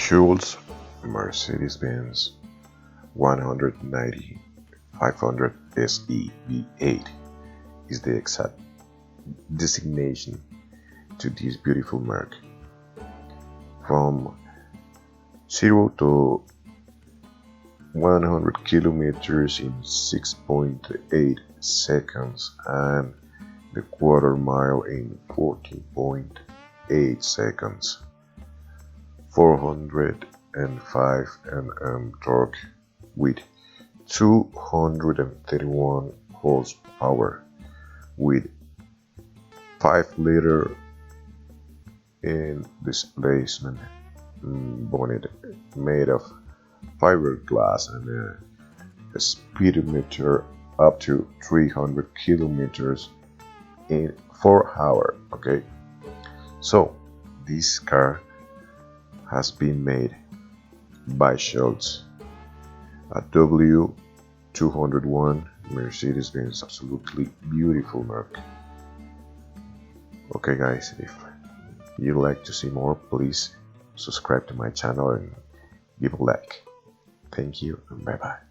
Schulz Mercedes-Benz 190 500 SE V8 is the exact designation to this beautiful mark. From 0 to 100 kilometers in 6.8 seconds and the quarter mile in 14.8 seconds. 405 Nm torque with 231 horsepower with 5-liter in displacement bonnet made of fiberglass and a speedometer up to 300 kilometers in 4 hours. Okay, so this car has been made by Schulz, a w201 Mercedes-Benz, absolutely beautiful mark. Okay guys, if you'd like to see more, please subscribe to my channel and give a like. Thank you and bye bye.